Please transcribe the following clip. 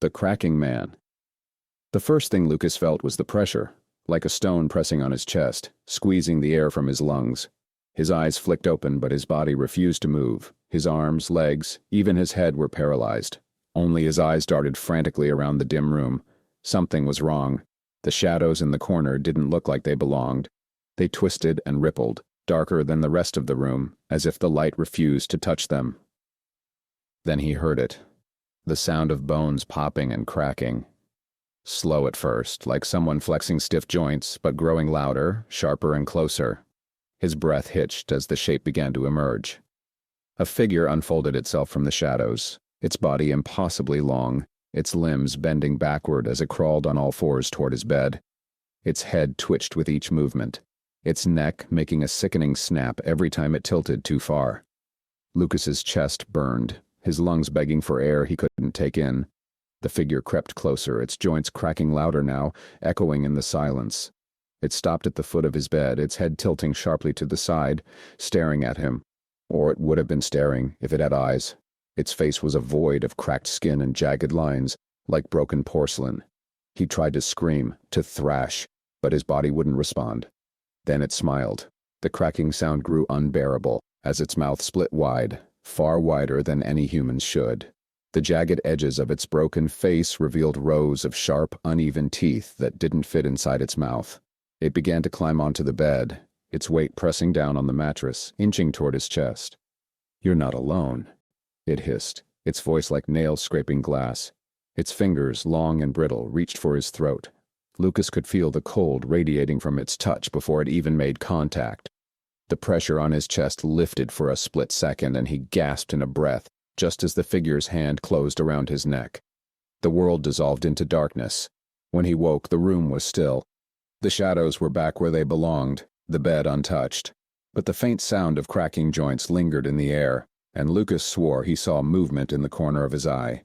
The cracking man. The first thing Lucas felt was the pressure, like a stone pressing on his chest, squeezing the air from his lungs. His eyes flicked open, but his body refused to move. His arms, legs, even his head were paralyzed. Only his eyes darted frantically around the dim room. Something was wrong. The shadows in the corner didn't look like they belonged. They twisted and rippled, darker than the rest of the room, as if the light refused to touch them. Then he heard it. The sound of bones popping and cracking. Slow at first, like someone flexing stiff joints, but growing louder, sharper and closer. His breath hitched as the shape began to emerge. A figure unfolded itself from the shadows, its body impossibly long, its limbs bending backward as it crawled on all fours toward his bed. Its head twitched with each movement, its neck making a sickening snap every time it tilted too far. Lucas's chest burned, his lungs begging for air he couldn't take in. The figure crept closer, its joints cracking louder now, echoing in the silence. It stopped at the foot of his bed, its head tilting sharply to the side, staring at him. Or it would have been staring if it had eyes. Its face was a void of cracked skin and jagged lines, like broken porcelain. He tried to scream, to thrash, but his body wouldn't respond. Then it smiled. The cracking sound grew unbearable, as its mouth split wide, far wider than any human should. The jagged edges of its broken face revealed rows of sharp, uneven teeth that didn't fit inside its mouth. It began to climb onto the bed, its weight pressing down on the mattress, inching toward his chest. "You're not alone," it hissed, its voice like nails scraping glass. Its fingers, long and brittle, reached for his throat. Lucas could feel the cold radiating from its touch before it even made contact. The pressure on his chest lifted for a split second, and he gasped in a breath, just as the figure's hand closed around his neck. The world dissolved into darkness. When he woke, the room was still. The shadows were back where they belonged, the bed untouched. But the faint sound of cracking joints lingered in the air, and Lucas swore he saw movement in the corner of his eye.